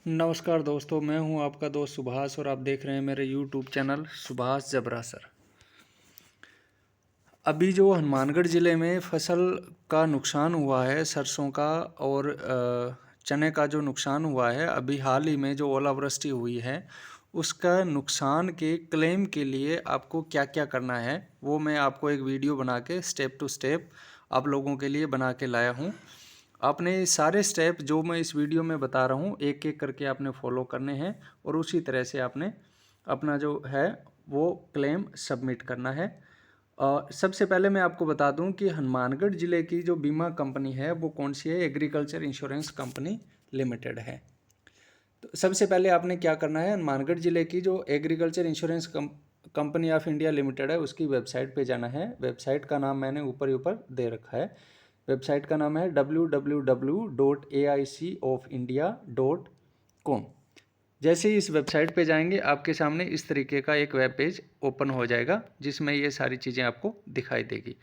नमस्कार दोस्तों, मैं हूं आपका दोस्त सुभाष और आप देख रहे हैं मेरे यूट्यूब चैनल सुभाष जबरा सर। अभी जो हनुमानगढ़ ज़िले में फसल का नुकसान हुआ है, सरसों का और चने का जो नुकसान हुआ है, अभी हाल ही में जो ओलावृष्टि हुई है उसका नुकसान के क्लेम के लिए आपको क्या क्या करना है वो मैं आपको एक वीडियो बना के स्टेप टू स्टेप आप लोगों के लिए बना के लाया हूँ। आपने सारे स्टेप जो मैं इस वीडियो में बता रहा हूँ एक एक करके आपने फॉलो करने हैं और उसी तरह से आपने अपना जो है वो क्लेम सबमिट करना है। सबसे पहले मैं आपको बता दूं कि हनुमानगढ़ ज़िले की जो बीमा कंपनी है वो कौन सी है, एग्रीकल्चर इंश्योरेंस कंपनी लिमिटेड है। तो सबसे पहले आपने क्या करना है, हनुमानगढ़ ज़िले की जो agriculture insurance company of India limited है उसकी वेबसाइट पे जाना है। वेबसाइट का नाम मैंने ऊपर ही ऊपर दे रखा है। वेबसाइट का नाम है www.aicofindia.com। जैसे ही इस वेबसाइट पे जाएंगे आपके सामने इस तरीके का एक वेब पेज ओपन हो जाएगा जिसमें ये सारी चीज़ें आपको दिखाई देगी।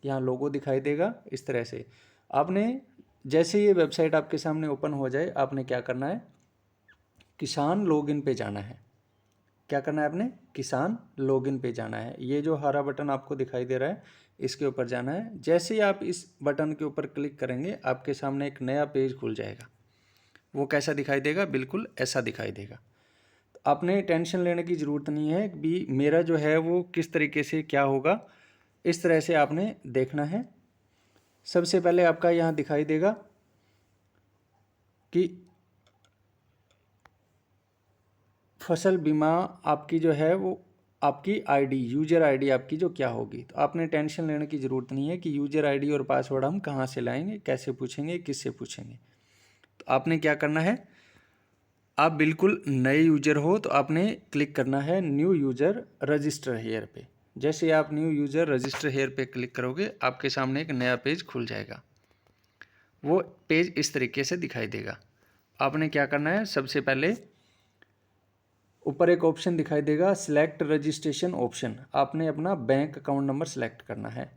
यहाँ लोगो दिखाई देगा इस तरह से। आपने जैसे ये वेबसाइट आपके सामने ओपन हो जाए आपने क्या करना है, किसान लॉगिन पे जाना है। क्या करना है आपने, किसान लॉगिन पे जाना है। ये जो हरा बटन आपको दिखाई दे रहा है इसके ऊपर जाना है। जैसे ही आप इस बटन के ऊपर क्लिक करेंगे आपके सामने एक नया पेज खुल जाएगा। वो कैसा दिखाई देगा, बिल्कुल ऐसा दिखाई देगा। तो आपने टेंशन लेने की ज़रूरत नहीं है कि मेरा जो है वो किस तरीके से क्या होगा, इस तरह से आपने देखना है। सबसे पहले आपका यहाँ दिखाई देगा कि फसल बीमा आपकी जो है वो आपकी आईडी, यूजर आईडी आपकी जो क्या होगी। तो आपने टेंशन लेने की ज़रूरत नहीं है कि यूजर आईडी और पासवर्ड हम कहाँ से लाएंगे, कैसे पूछेंगे, किससे पूछेंगे। तो आपने क्या करना है, आप बिल्कुल नए यूजर हो तो आपने क्लिक करना है न्यू यूजर रजिस्टर हेयर पे। जैसे आप न्यू यूजर रजिस्टर हेयर पे क्लिक करोगे आपके सामने एक नया पेज खुल जाएगा। वो पेज इस तरीके से दिखाई देगा। आपने क्या करना है, सबसे पहले ऊपर एक ऑप्शन दिखाई देगा सिलेक्ट रजिस्ट्रेशन ऑप्शन। आपने अपना बैंक अकाउंट नंबर सेलेक्ट करना है।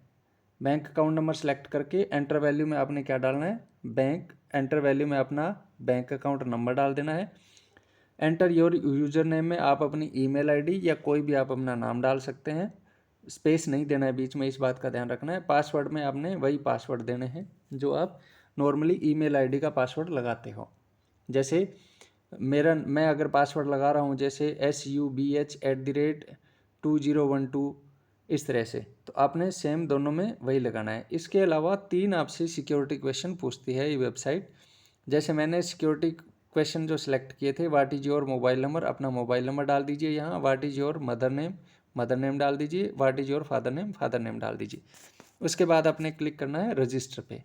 बैंक अकाउंट नंबर सेलेक्ट करके एंटर वैल्यू में आपने क्या डालना है, बैंक एंटर वैल्यू में अपना बैंक अकाउंट नंबर डाल देना है। एंटर योर यूजर नेम में आप अपनी ईमेल आईडी या कोई भी आप अपना नाम डाल सकते हैं। स्पेस नहीं देना है बीच में, इस बात का ध्यान रखना है। पासवर्ड में आपने वही पासवर्ड देने हैं जो आप नॉर्मली ईमेल आईडी का पासवर्ड लगाते हो। जैसे मैं अगर पासवर्ड लगा रहा हूँ जैसे SUBH@2012 इस तरह से, तो आपने सेम दोनों में वही लगाना है। इसके अलावा 3 आपसे सिक्योरिटी क्वेश्चन पूछती है ये वेबसाइट। जैसे मैंने सिक्योरिटी क्वेश्चन जो सिलेक्ट किए थे, what is your mobile number, अपना मोबाइल नंबर डाल दीजिए यहाँ। What is your mother name डाल दीजिए। What is your father name डाल दीजिए। उसके बाद आपने क्लिक करना है रजिस्टर पे।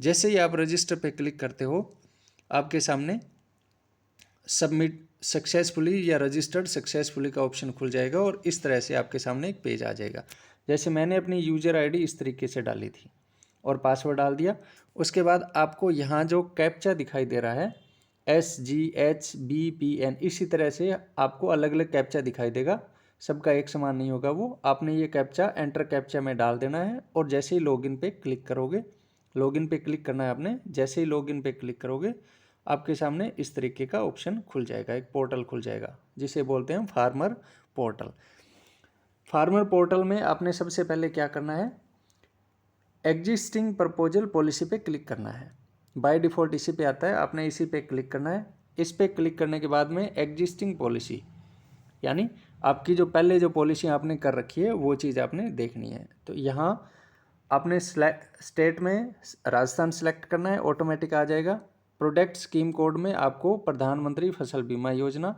जैसे ही आप रजिस्टर पे क्लिक करते हो आपके सामने सबमिट सक्सेसफुली या रजिस्टर्ड सक्सेसफुली का ऑप्शन खुल जाएगा और इस तरह से आपके सामने एक पेज आ जाएगा। जैसे मैंने अपनी यूजर आईडी इस तरीके से डाली थी और पासवर्ड डाल दिया। उसके बाद आपको यहाँ जो कैप्चा दिखाई दे रहा है SGHBPN, इसी तरह से आपको अलग अलग कैप्चा दिखाई देगा, सबका एक समान नहीं होगा वो। आपने ये कैप्चा एंटर कैप्चा में डाल देना है और जैसे ही लॉगिन पे क्लिक करोगे, लॉगिन पे क्लिक करना है आपने। जैसे ही लॉगिन पे क्लिक करोगे आपके सामने इस तरीके का ऑप्शन खुल जाएगा, एक पोर्टल खुल जाएगा जिसे बोलते हैं फार्मर पोर्टल। फार्मर पोर्टल में आपने सबसे पहले क्या करना है, एग्जिस्टिंग प्रपोजल पॉलिसी पे क्लिक करना है। बाय डिफ़ॉल्ट इसी पे आता है, आपने इसी पे क्लिक करना है। इस पे क्लिक करने के बाद में एग्जिस्टिंग पॉलिसी यानी आपकी जो पहले जो पॉलिसी आपने कर रखी है वो चीज़ आपने देखनी है। तो यहाँ आपने स्टेट में राजस्थान सेलेक्ट करना है, ऑटोमेटिक आ जाएगा। प्रोडक्ट स्कीम कोड में आपको प्रधानमंत्री फसल बीमा योजना,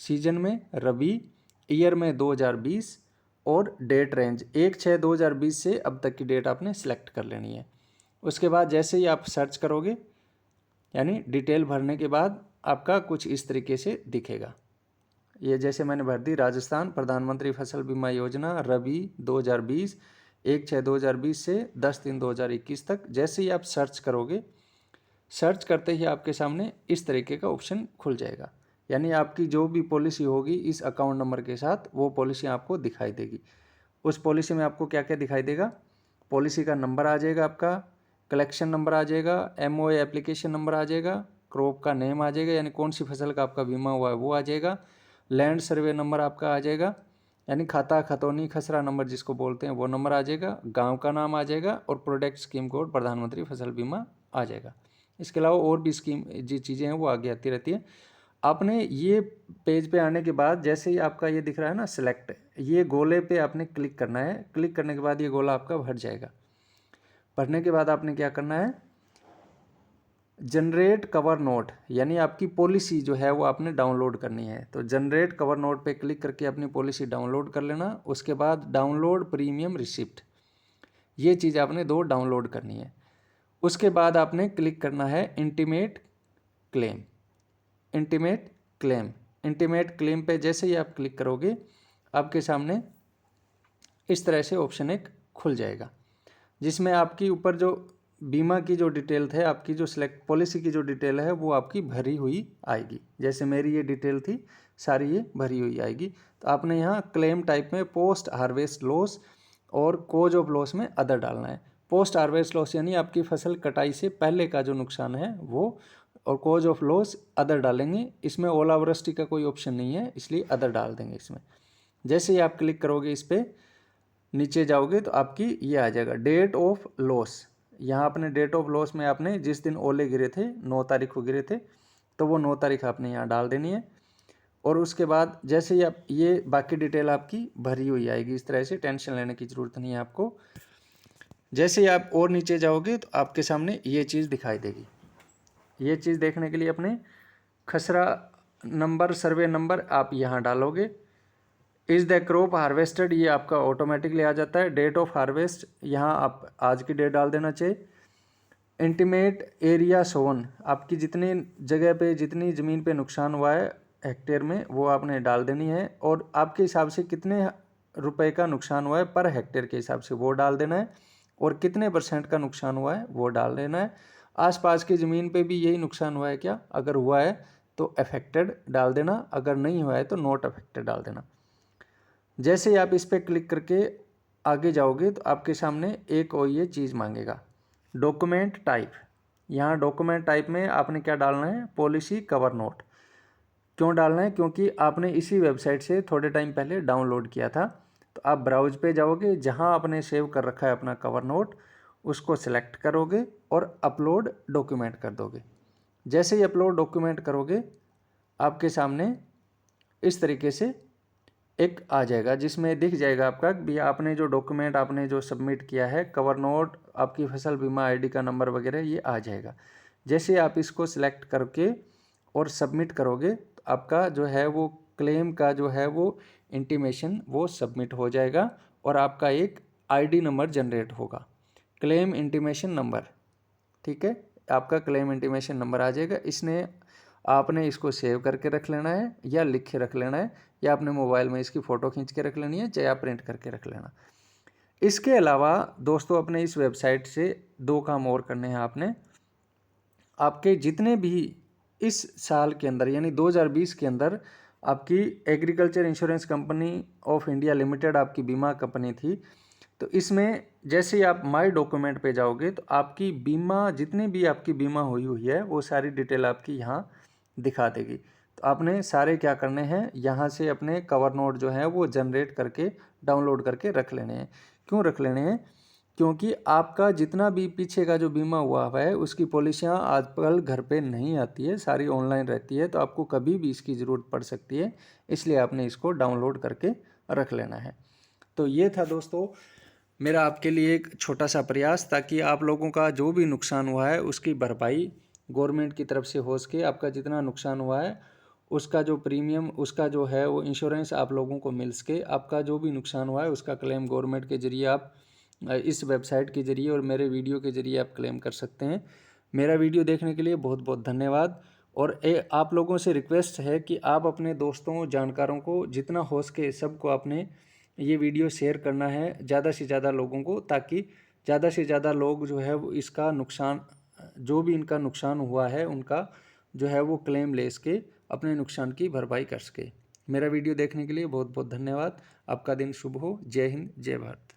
सीजन में रबी, ईयर में 2020 और डेट रेंज 1/6/2020 से अब तक की डेट आपने सेलेक्ट कर लेनी है। उसके बाद जैसे ही आप सर्च करोगे यानी डिटेल भरने के बाद आपका कुछ इस तरीके से दिखेगा। ये जैसे मैंने भर दी राजस्थान प्रधानमंत्री फसल बीमा योजना रबी 2020 1/6/2020 से 10/3/2021 तक। जैसे ही आप सर्च करोगे, सर्च करते ही आपके सामने इस तरीके का ऑप्शन खुल जाएगा। यानी आपकी जो भी पॉलिसी होगी इस अकाउंट नंबर के साथ वो पॉलिसी आपको दिखाई देगी। उस पॉलिसी में आपको क्या क्या दिखाई देगा, पॉलिसी का नंबर आ जाएगा आपका, कलेक्शन नंबर आ जाएगा, MOA एप्लीकेशन नंबर आ जाएगा, क्रॉप का नेम आ जाएगा, यानी कौन सी फसल का आपका बीमा हुआ है वो आ जाएगा। लैंड सर्वे नंबर आपका आ जाएगा, यानी खाता खतौनी खसरा नंबर जिसको बोलते हैं वो नंबर आ जाएगा। गांव का नाम आ जाएगा और प्रोडक्ट स्कीम कोड प्रधानमंत्री फसल बीमा आ जाएगा। इसके अलावा और भी स्कीम जी चीज़ें हैं वो आगे आती रहती है। आपने ये पेज पे आने के बाद जैसे ही आपका ये दिख रहा है ना सिलेक्ट, ये गोले पे आपने क्लिक करना है। क्लिक करने के बाद ये गोला आपका भर जाएगा। भरने के बाद आपने क्या करना है, जनरेट कवर नोट, यानी आपकी पॉलिसी जो है वो आपने डाउनलोड करनी है। तो जनरेट कवर नोट पे क्लिक करके अपनी पॉलिसी डाउनलोड कर लेना। उसके बाद डाउनलोड प्रीमियम रिसिप्ट, ये चीज़ आपने 2 डाउनलोड करनी है। उसके बाद आपने क्लिक करना है intimate claim. Intimate claim, intimate claim पे जैसे ही आप क्लिक करोगे आपके सामने इस तरह से ऑप्शन एक खुल जाएगा, जिसमें आपकी ऊपर जो बीमा की जो डिटेल थे, आपकी जो सिलेक्ट पॉलिसी की जो डिटेल है वो आपकी भरी हुई आएगी। जैसे मेरी ये डिटेल थी सारी ये भरी हुई आएगी। तो आपने यहाँ क्लेम टाइप में पोस्ट हार्वेस्ट लॉस और कोज ऑफ लॉस में अदर डालना है। पोस्ट हार्वेस्ट लॉस यानी आपकी फसल कटाई से पहले का जो नुकसान है वो, और कोज ऑफ लॉस अदर डालेंगे। इसमें ओलावृष्टि का कोई ऑप्शन नहीं है, इसलिए अदर डाल देंगे इसमें। जैसे ही आप क्लिक करोगे इस पर नीचे जाओगे तो आपकी ये आ जाएगा डेट ऑफ लॉस। यहाँ आपने डेट ऑफ लॉस में आपने जिस दिन ओले गिरे थे 9 तारीख को गिरे थे, तो वो 9 तारीख आपने यहाँ डाल देनी है। और उसके बाद जैसे ही आप ये बाकी डिटेल आपकी भरी हुई आएगी इस तरह से, टेंशन लेने की ज़रूरत नहीं है आपको। जैसे ही आप और नीचे जाओगे तो आपके सामने ये चीज़ दिखाई देगी। ये चीज़ देखने के लिए अपने खसरा नंबर सर्वे नंबर आप यहाँ डालोगे। इज़ द क्रॉप हार्वेस्टेड, ये आपका ऑटोमेटिकली आ जाता है। डेट ऑफ हार्वेस्ट यहाँ आप आज की डेट डाल देना चाहिए। इंटीमेट एरिया सोन, आपकी जितनी जगह पे जितनी ज़मीन पे नुकसान हुआ है हेक्टेयर में वो आपने डाल देनी है। और आपके हिसाब से कितने रुपए का नुकसान हुआ है पर हेक्टेयर के हिसाब से वो डाल देना है। और कितने % का नुकसान हुआ है वो डाल देना है। आसपास की ज़मीन पे भी यही नुकसान हुआ है क्या, अगर हुआ है तो अफेक्टेड डाल देना, अगर नहीं हुआ है तो नॉट अफेक्टेड डाल देना। जैसे ही आप इस पर क्लिक करके आगे जाओगे तो आपके सामने एक और ये चीज़ मांगेगा, डॉक्यूमेंट टाइप। यहाँ डॉक्यूमेंट टाइप में आपने क्या डालना है, पॉलिसी कवर नोट। क्यों डालना है, क्योंकि आपने इसी वेबसाइट से थोड़े टाइम पहले डाउनलोड किया था। तो आप ब्राउज पे जाओगे, जहाँ आपने सेव कर रखा है अपना कवर नोट उसको सिलेक्ट करोगे और अपलोड डॉक्यूमेंट कर दोगे। जैसे ही अपलोड डॉक्यूमेंट करोगे आपके सामने इस तरीके से एक आ जाएगा, जिसमें दिख जाएगा आपका भी आपने जो डॉक्यूमेंट आपने जो सबमिट किया है, कवर नोट, आपकी फसल बीमा आईडी का नंबर वगैरह ये आ जाएगा। जैसे आप इसको सिलेक्ट करके और सबमिट करोगे तो आपका जो है वो क्लेम का जो है वो इंटीमेशन वो सबमिट हो जाएगा और आपका एक आईडी नंबर जनरेट होगा, क्लेम इंटीमेशन नंबर। ठीक है, आपका क्लेम इंटीमेशन नंबर आ जाएगा। इसने आपने इसको सेव करके रख लेना है या लिख के रख लेना है, या अपने मोबाइल में इसकी फ़ोटो खींच के रख लेनी है, चाहे आप प्रिंट करके रख लेना। इसके अलावा दोस्तों अपने इस वेबसाइट से 2 काम और करने हैं आपने। आपके जितने भी इस साल के अंदर यानी 2020 के अंदर आपकी agriculture insurance company of India limited आपकी बीमा कंपनी थी, तो इसमें जैसे ही आप माई डॉक्यूमेंट पे जाओगे तो आपकी बीमा जितनी भी आपकी बीमा हुई हुई है वो सारी डिटेल आपकी यहाँ दिखा देगी। तो आपने सारे क्या करने हैं, यहाँ से अपने कवर नोट जो है वो जनरेट करके डाउनलोड करके रख लेने हैं। क्यों रख लेने हैं, क्योंकि आपका जितना भी पीछे का जो बीमा हुआ है उसकी पॉलिसियाँ आजकल घर पे नहीं आती है, सारी ऑनलाइन रहती है। तो आपको कभी भी इसकी ज़रूरत पड़ सकती है, इसलिए आपने इसको डाउनलोड करके रख लेना है। तो ये था दोस्तों मेरा आपके लिए एक छोटा सा प्रयास, ताकि आप लोगों का जो भी नुकसान हुआ है उसकी भरपाई गवर्नमेंट की तरफ से हो सके। आपका जितना नुकसान हुआ है उसका जो प्रीमियम उसका जो है वो इंश्योरेंस आप लोगों को मिल सके। आपका जो भी नुकसान हुआ है उसका क्लेम गवर्नमेंट के ज़रिए आप इस वेबसाइट के ज़रिए और मेरे वीडियो के ज़रिए आप क्लेम कर सकते हैं। मेरा वीडियो देखने के लिए बहुत बहुत धन्यवाद। और आप लोगों से रिक्वेस्ट है कि आप अपने दोस्तों जानकारों को जितना हो सके सबको आपने ये वीडियो शेयर करना है ज़्यादा से ज़्यादा लोगों को, ताकि ज़्यादा से ज़्यादा लोग जो है वो इसका नुकसान जो भी इनका नुकसान हुआ है उनका जो है वो क्लेम ले सके, अपने नुकसान की भरपाई कर सके। मेरा वीडियो देखने के लिए बहुत बहुत धन्यवाद। आपका दिन शुभ हो। जय हिंद, जय भारत।